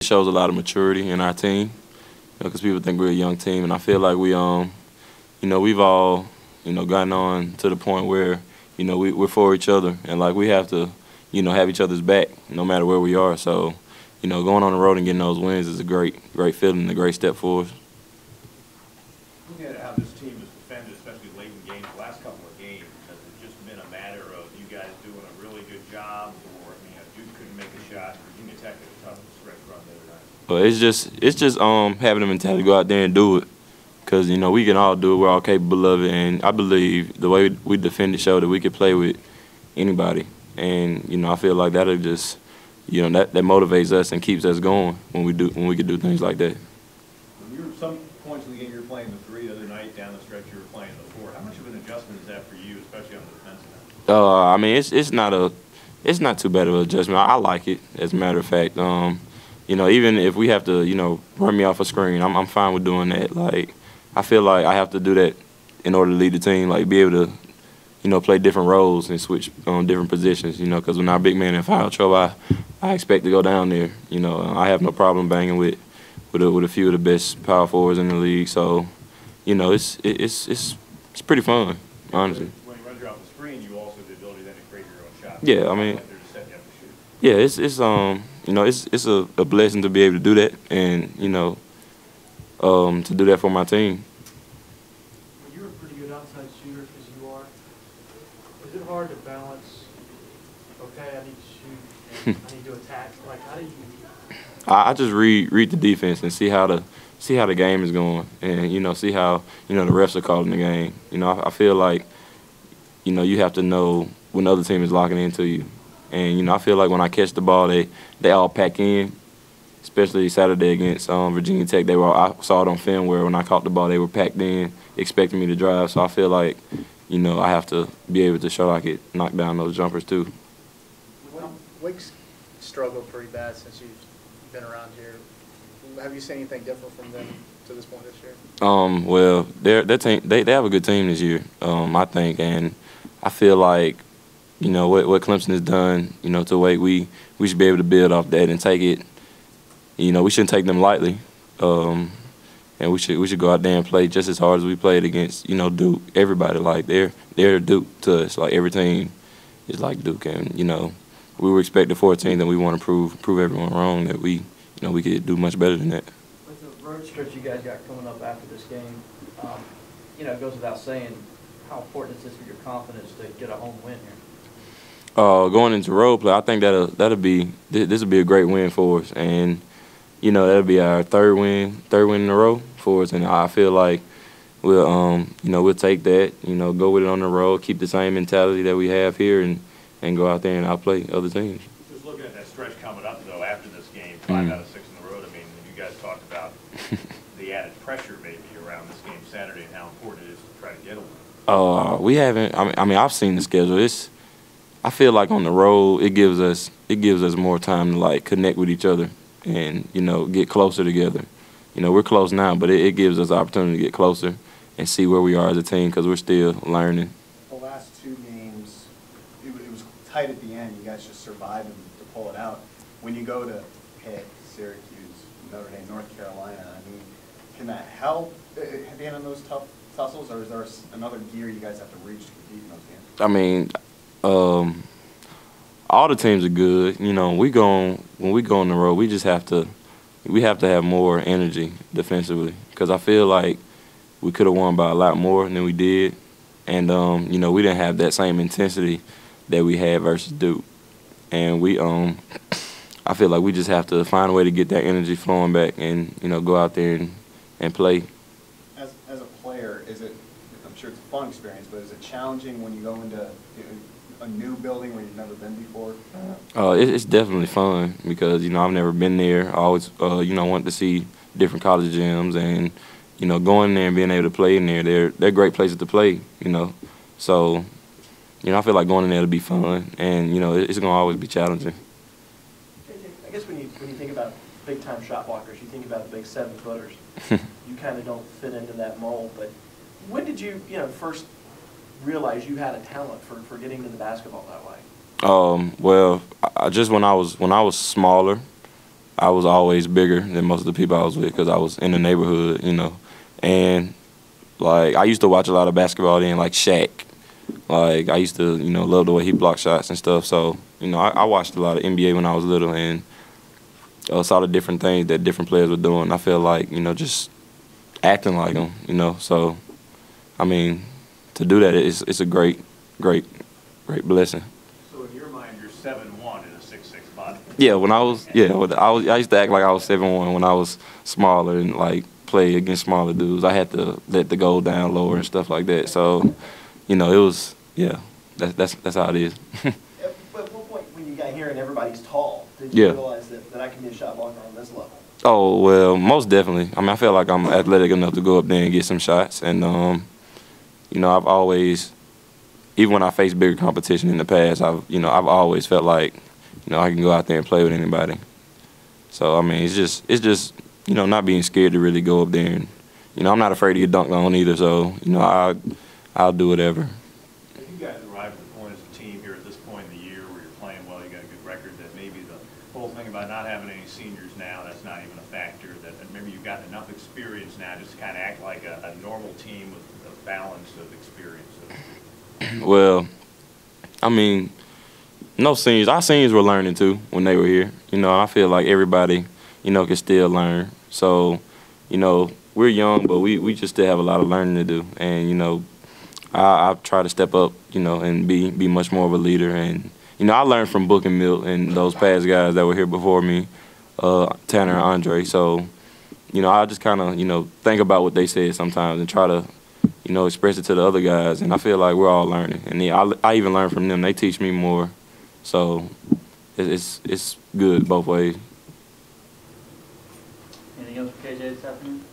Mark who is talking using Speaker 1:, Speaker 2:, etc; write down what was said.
Speaker 1: shows a lot of maturity in our team, because people think we're a young team, and I feel like we've all, gotten on to the point where, we're for each other, and like we have to, have each other's back no matter where we are. So, going on the road and getting those wins is a great feeling, a great step for us.
Speaker 2: Looking at how this team has defended, especially late in games, the last couple of games, has it just been a matter of you guys doing a really good job, or Duke couldn't make a shot, Virginia Tech had a tough stretch run the other night?
Speaker 1: Well, it's just having the mentality to go out there and do it, because we can all do it. We're all capable of it, and I believe the way we defended showed that we could play with anybody, and I feel like that'll just that motivates us and keeps us going when we can do things like that.
Speaker 2: Some points in the game you were playing the 3, the other night down the stretch you were playing the 4. How much of an adjustment is that for you, especially on the defensive end?
Speaker 1: I mean, it's not too bad of an adjustment. I like it, as a matter of fact. Even if we have to run me off a screen, I'm fine with doing that. Like, I feel like I have to do that in order to lead the team. Like, be able to play different roles and switch on different positions. Because when our big man in foul trouble, I expect to go down there. I have no problem banging with a few of the best power forwards in the league. So, it's pretty fun, honestly.
Speaker 2: When he runs you off the screen, you also have the ability then to create your own shot.
Speaker 1: Yeah, I mean, yeah, it's a blessing to be able to do that, and to do that for my team.
Speaker 3: Well, you're a pretty good outside shooter, as you are. Is it hard to balance? Okay, I need to shoot, and I need to attack. Like, how do you?
Speaker 1: I just read the defense and see how the game is going, and see how the refs are calling the game. I feel like you have to know when the other team is locking into you, and I feel like when I catch the ball, they all pack in. Especially Saturday against Virginia Tech, I saw it on film where when I caught the ball, they were packed in, expecting me to drive. So I feel like I have to be able to show I could knock down those jumpers too.
Speaker 4: Wake's struggled pretty bad since you've been around here. Have you seen anything different from them to this point this year?
Speaker 1: Well, their team, they have a good team this year, I think, and I feel like what Clemson has done, to Wake, we should be able to build off that and take it. We shouldn't take them lightly, and we should go out there and play just as hard as we played against Duke. Everybody, like they're Duke to us. Like every team is like Duke, and we were expected 14th, and we want to prove everyone wrong that we could do much better than that.
Speaker 3: With the road stretch you guys got coming up after this game, it goes without saying how important is this for your confidence to get a home win here?
Speaker 1: Going into road play, I think this will be a great win for us, and that'll be our third win in a row for us, and I feel like we'll take that, go with it on the road, keep the same mentality that we have here, and go out there and outplay other teams.
Speaker 2: Just looking at that stretch coming up, though, after this game, 5 out of 6 in the road, I mean, you guys talked about the added pressure maybe around this game Saturday and how important it is to try to get a win.
Speaker 1: We haven't. I mean, I've seen the schedule. I feel like on the road it gives us more time to like connect with each other and get closer together. We're close now, but it gives us the opportunity to get closer and see where we are as a team because we're still learning.
Speaker 4: The last 2 games, it was tight at the end. You guys just survived to pull it out. When you go to Pitt, Syracuse, Notre Dame, North Carolina, I mean, can that help being in those tough tussles, or is there another gear you guys have to reach to compete in those games?
Speaker 1: I mean, all the teams are good. When we go on the road, we just have to have more energy defensively because I feel like we could have won by a lot more than we did, and we didn't have that same intensity that we had versus Duke, and I feel like we just have to find a way to get that energy flowing back and go out there and play.
Speaker 4: As a player, I'm sure it's a fun experience, but is it challenging when you go into a new building where you've never been before?
Speaker 1: It's definitely fun because I've never been there. I always want to see different college gyms and going there and being able to play in there. They're great places to play. So I feel like going in there to be fun, and it's gonna always be challenging.
Speaker 5: I guess when you think about big time shot blockers, you think about the big 7-footers. You kind of don't fit into that mold. But when did you first realize you had a talent for getting into the basketball that way?
Speaker 1: Well, just when I was smaller, I was always bigger than most of the people I was with because I was in the neighborhood, you know. And, like, I used to watch a lot of basketball then, like Shaq. Like, I used to, you know, love the way he blocked shots and stuff. So, you know, I watched a lot of NBA when I was little and saw the different things that different players were doing. I feel like, you know, just acting like them, you know. So, I mean, to do that, it's a great blessing.
Speaker 2: So in your mind, you're 7'1" in a 6'6" body.
Speaker 1: Yeah, I used to act like I was 7'1" when I was smaller and like play against smaller dudes. I had to let the goal down lower and stuff like that. So, you know, it was that's how it is.
Speaker 5: But what point when you got here and everybody's tall, did you
Speaker 1: Yeah.
Speaker 5: realize that I can be a shot blocker on this level?
Speaker 1: Oh well, most definitely. I mean, I feel like I'm athletic enough to go up there and get some shots, and you know, I've always, even when I faced bigger competition in the past, I've always felt like, you know, I can go out there and play with anybody. So I mean, it's just you know, not being scared to really go up there, and you know, I'm not afraid to get dunked on either. So you know, I'll do whatever.
Speaker 2: If you guys arrive at the point as a team here at this point in the year where you're playing well, you got a good record, that maybe the whole thing about not having any seniors now, that's not even a factor, that maybe you've got enough experience now just to kind of act like a normal team with a balance of experience.
Speaker 1: Well, I mean, no seniors. Our seniors were learning too when they were here. You know, I feel like everybody, you know, can still learn. So, you know, we're young, but we just still have a lot of learning to do. And, you know, I try to step up, you know, and be much more of a leader. And, you know, I learned from Book and Milt and those past guys that were here before me, Tanner and Andre. So, you know, I just kind of, you know, think about what they said sometimes and try to, you know, express it to the other guys. And I feel like we're all learning. And I even learn from them. They teach me more. So it's good both ways.
Speaker 6: Anything else for KJ this afternoon?